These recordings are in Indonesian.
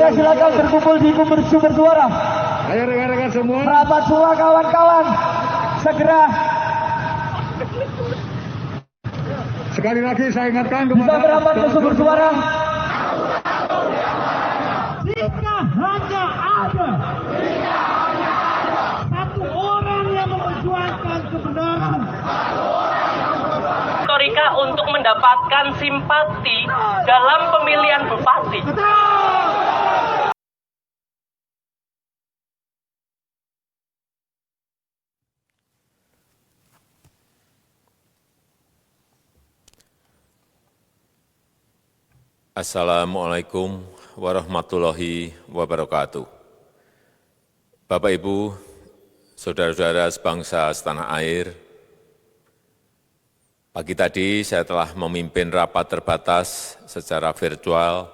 Ya silakan berkumpul di sumber suara. Ayo rekan-rekan semua. Merapat semua kawan-kawan. Segera. Sekali lagi saya ingatkan Bisa merapat ke sumber suara. Jika hanya ada satu orang yang memperjuangkan kebenaran, retorika untuk mendapatkan simpati dalam pemilihan bupati. Assalamualaikum warahmatullahi wabarakatuh. Bapak, Ibu, saudara-saudara sebangsa setanah air, pagi tadi saya telah memimpin rapat terbatas secara virtual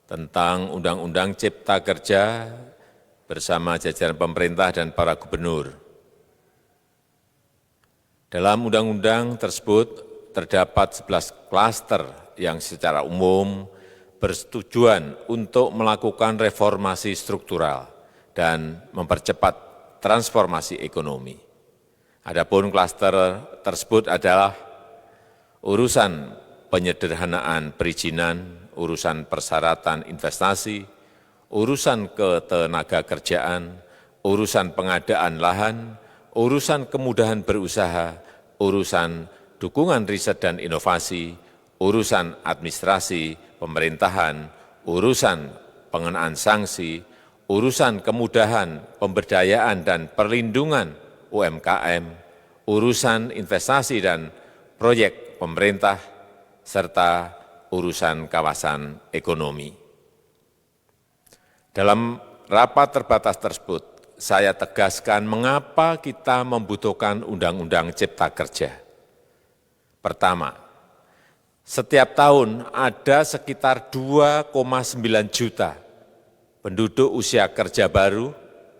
tentang Undang-Undang Cipta Kerja bersama jajaran pemerintah dan para gubernur. Dalam undang-undang tersebut terdapat 11 klaster yang secara umum bertujuan untuk melakukan reformasi struktural dan mempercepat transformasi ekonomi. Adapun klaster tersebut adalah urusan penyederhanaan perizinan, urusan persyaratan investasi, urusan ketenagakerjaan, urusan pengadaan lahan, urusan kemudahan berusaha, urusan dukungan riset dan inovasi, urusan administrasi pemerintahan, urusan pengenaan sanksi, urusan kemudahan pemberdayaan dan perlindungan UMKM, urusan investasi dan proyek pemerintah, serta urusan kawasan ekonomi. Dalam rapat terbatas tersebut, saya tegaskan mengapa kita membutuhkan Undang-Undang Cipta Kerja. Pertama, setiap tahun ada sekitar 2,9 juta penduduk usia kerja baru,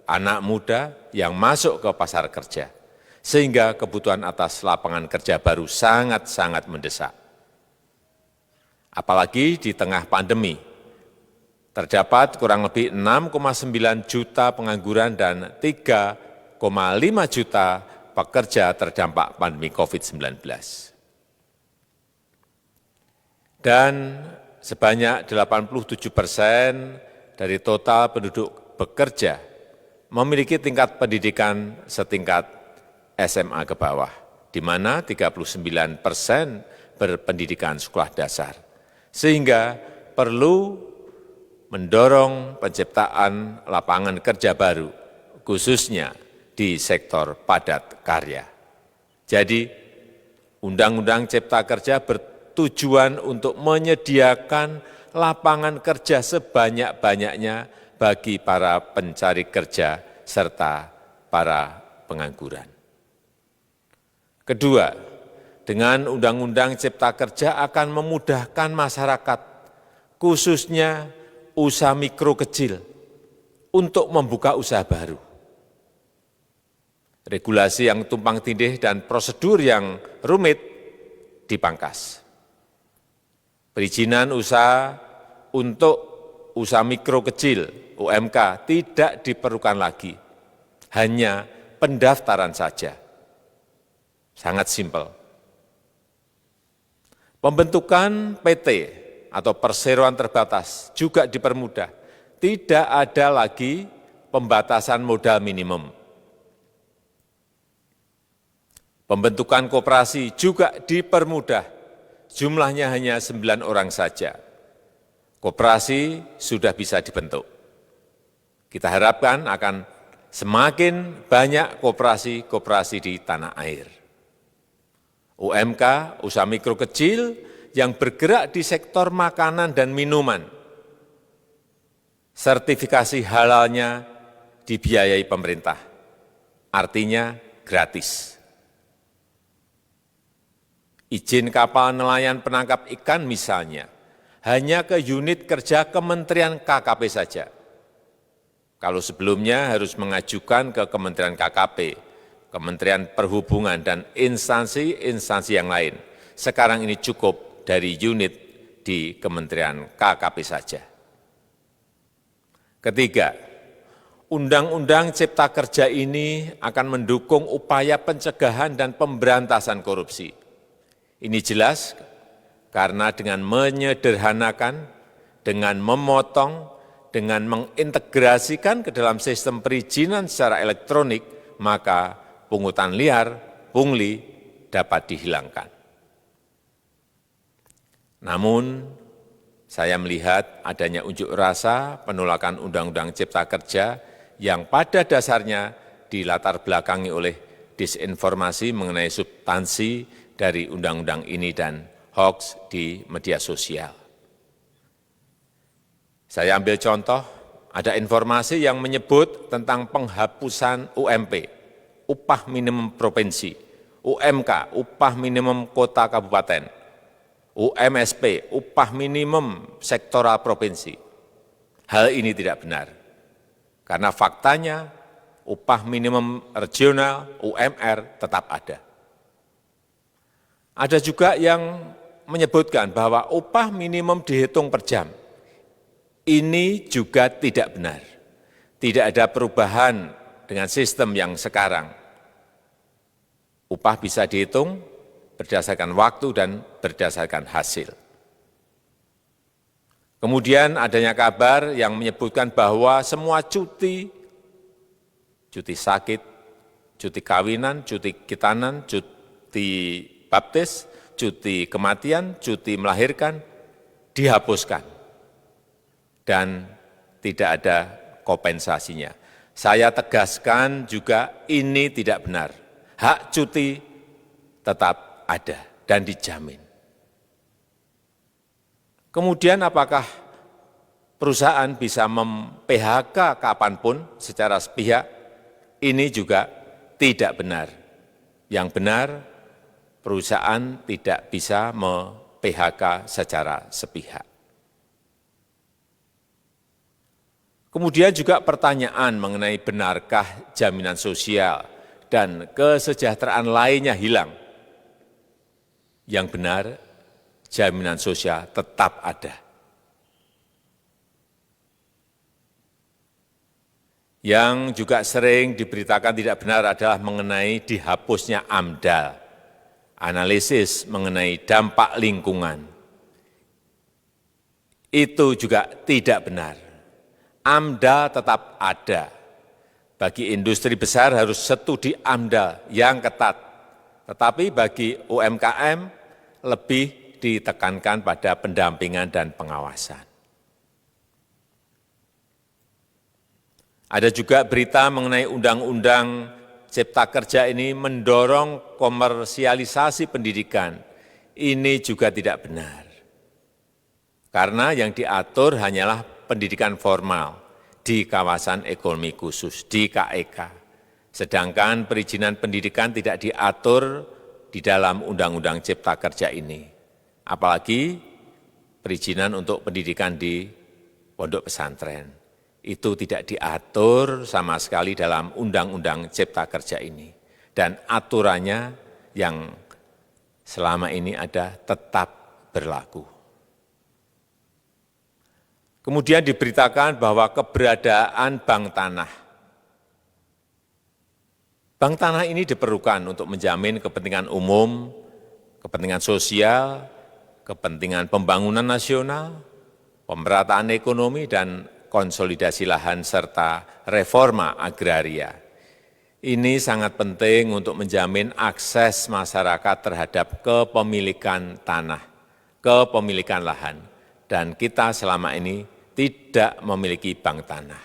anak muda yang masuk ke pasar kerja, sehingga kebutuhan atas lapangan kerja baru sangat-sangat mendesak. Apalagi di tengah pandemi, terdapat kurang lebih 6,9 juta pengangguran dan 3,5 juta pekerja terdampak pandemi COVID-19. Dan sebanyak 87% dari total penduduk bekerja memiliki tingkat pendidikan setingkat SMA ke bawah, di mana 39% berpendidikan sekolah dasar. Sehingga perlu mendorong penciptaan lapangan kerja baru, khususnya di sektor padat karya. Jadi, Undang-Undang Cipta Kerja tujuan untuk menyediakan lapangan kerja sebanyak-banyaknya bagi para pencari kerja serta para pengangguran. Kedua, dengan Undang-Undang Cipta Kerja akan memudahkan masyarakat, khususnya usaha mikro kecil, untuk membuka usaha baru. Regulasi yang tumpang tindih dan prosedur yang rumit dipangkas. Perizinan usaha untuk usaha mikro kecil UMK tidak diperlukan lagi, hanya pendaftaran saja. Sangat simpel. Pembentukan PT atau perseroan terbatas juga dipermudah. Tidak ada lagi pembatasan modal minimum. Pembentukan koperasi juga dipermudah. Jumlahnya hanya 9 orang saja. Koperasi sudah bisa dibentuk. Kita harapkan akan semakin banyak koperasi-koperasi di tanah air. UMK, usaha mikro kecil yang bergerak di sektor makanan dan minuman. Sertifikasi halalnya dibiayai pemerintah, artinya gratis. Izin kapal nelayan penangkap ikan misalnya, hanya ke unit kerja Kementerian KKP saja. Kalau sebelumnya harus mengajukan ke Kementerian KKP, Kementerian Perhubungan, dan instansi-instansi yang lain. Sekarang ini cukup dari unit di Kementerian KKP saja. Ketiga, Undang-Undang Cipta Kerja ini akan mendukung upaya pencegahan dan pemberantasan korupsi. Ini jelas karena dengan menyederhanakan, dengan memotong, dengan mengintegrasikan ke dalam sistem perizinan secara elektronik, maka pungutan liar, pungli dapat dihilangkan. Namun, saya melihat adanya unjuk rasa penolakan Undang-Undang Cipta Kerja yang pada dasarnya dilatar belakangi oleh disinformasi mengenai substansi dari undang-undang ini dan hoax di media sosial. Saya ambil contoh, ada informasi yang menyebut tentang penghapusan UMP, upah minimum provinsi, UMK, upah minimum kota kabupaten, UMSP, upah minimum sektoral provinsi. Hal ini tidak benar, karena faktanya upah minimum regional, UMR, tetap ada. Ada juga yang menyebutkan bahwa upah minimum dihitung per jam. Ini juga tidak benar. Tidak ada perubahan dengan sistem yang sekarang. Upah bisa dihitung berdasarkan waktu dan berdasarkan hasil. Kemudian adanya kabar yang menyebutkan bahwa semua cuti sakit, cuti kawinan, cuti khitanan, cuti baptis, cuti kematian, cuti melahirkan, dihapuskan. Dan tidak ada kompensasinya. Saya tegaskan juga ini tidak benar. Hak cuti tetap ada dan dijamin. Kemudian apakah perusahaan bisa mem-PHK kapanpun secara sepihak? Ini juga tidak benar. Yang benar, perusahaan tidak bisa me-PHK secara sepihak. Kemudian juga pertanyaan mengenai benarkah jaminan sosial dan kesejahteraan lainnya hilang. Yang benar, jaminan sosial tetap ada. Yang juga sering diberitakan tidak benar adalah mengenai dihapusnya AMDAL, analisis mengenai dampak lingkungan. Itu juga tidak benar. AMDAL tetap ada. Bagi industri besar harus studi AMDAL yang ketat. Tetapi bagi UMKM lebih ditekankan pada pendampingan dan pengawasan. Ada juga berita mengenai Undang-Undang Cipta Kerja ini mendorong komersialisasi pendidikan. Ini juga tidak benar. Karena yang diatur hanyalah pendidikan formal di kawasan ekonomi khusus, di KEK. Sedangkan perizinan pendidikan tidak diatur di dalam Undang-Undang Cipta Kerja ini. Apalagi perizinan untuk pendidikan di pondok pesantren. Itu tidak diatur sama sekali dalam Undang-Undang Cipta Kerja ini. Dan aturannya yang selama ini ada tetap berlaku. Kemudian diberitakan bahwa keberadaan bank tanah. Bank tanah ini diperlukan untuk menjamin kepentingan umum, kepentingan sosial, kepentingan pembangunan nasional, pemerataan ekonomi, dan konsolidasi lahan serta reforma agraria. Ini sangat penting untuk menjamin akses masyarakat terhadap kepemilikan tanah, kepemilikan lahan, dan kita selama ini tidak memiliki bank tanah.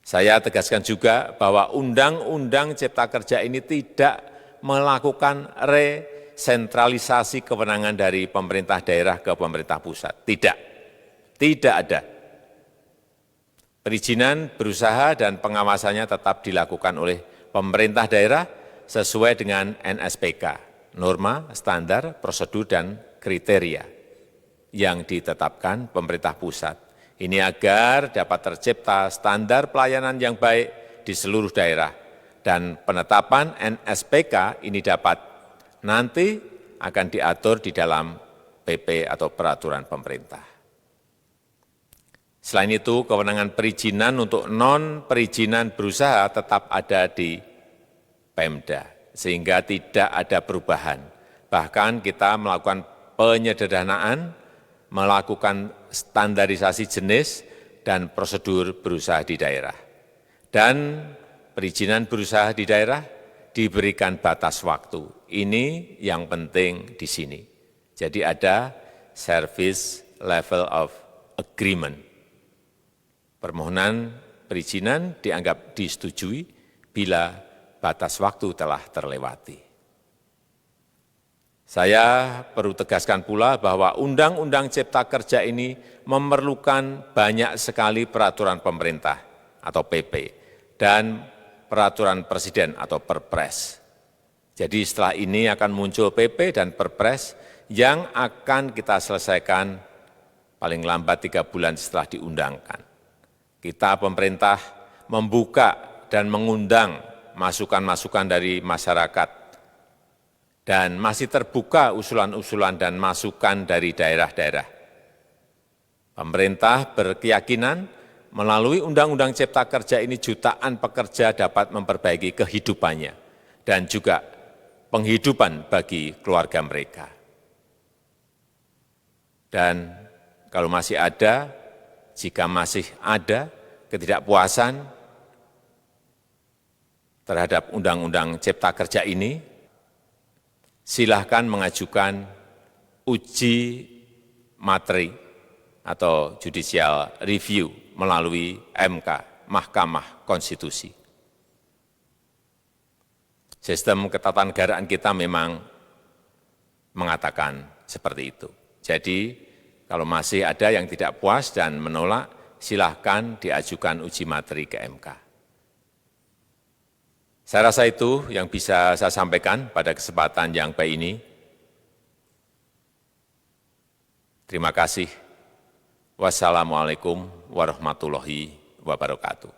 Saya tegaskan juga bahwa Undang-Undang Cipta Kerja ini tidak melakukan resentralisasi kewenangan dari pemerintah daerah ke pemerintah pusat. Tidak ada. Perizinan berusaha dan pengawasannya tetap dilakukan oleh pemerintah daerah sesuai dengan NSPK, norma, standar, prosedur, dan kriteria yang ditetapkan pemerintah pusat. Ini agar dapat tercipta standar pelayanan yang baik di seluruh daerah. Dan penetapan NSPK ini dapat nanti akan diatur di dalam PP atau peraturan pemerintah. Selain itu, kewenangan perizinan untuk non-perizinan berusaha tetap ada di Pemda, sehingga tidak ada perubahan. Bahkan kita melakukan penyederhanaan, melakukan standarisasi jenis dan prosedur berusaha di daerah. Dan perizinan berusaha di daerah diberikan batas waktu. Ini yang penting di sini. Jadi ada service level of agreement. Permohonan perizinan dianggap disetujui bila batas waktu telah terlewati. Saya perlu tegaskan pula bahwa Undang-Undang Cipta Kerja ini memerlukan banyak sekali peraturan pemerintah atau PP dan peraturan presiden atau Perpres. Jadi setelah ini akan muncul PP dan Perpres yang akan kita selesaikan paling lambat 3 bulan setelah diundangkan. Kita pemerintah membuka dan mengundang masukan-masukan dari masyarakat dan masih terbuka usulan-usulan dan masukan dari daerah-daerah. Pemerintah berkeyakinan melalui Undang-Undang Cipta Kerja ini jutaan pekerja dapat memperbaiki kehidupannya dan juga penghidupan bagi keluarga mereka. Dan kalau masih ada, jika masih ada ketidakpuasan terhadap Undang-Undang Cipta Kerja ini, silahkan mengajukan uji materi atau judicial review melalui MK, Mahkamah Konstitusi. Sistem ketatanegaraan kita memang mengatakan seperti itu. Jadi, kalau masih ada yang tidak puas dan menolak, silahkan diajukan uji materi ke MK. Saya rasa itu yang bisa saya sampaikan pada kesempatan yang baik ini. Terima kasih. Wassalamualaikum warahmatullahi wabarakatuh.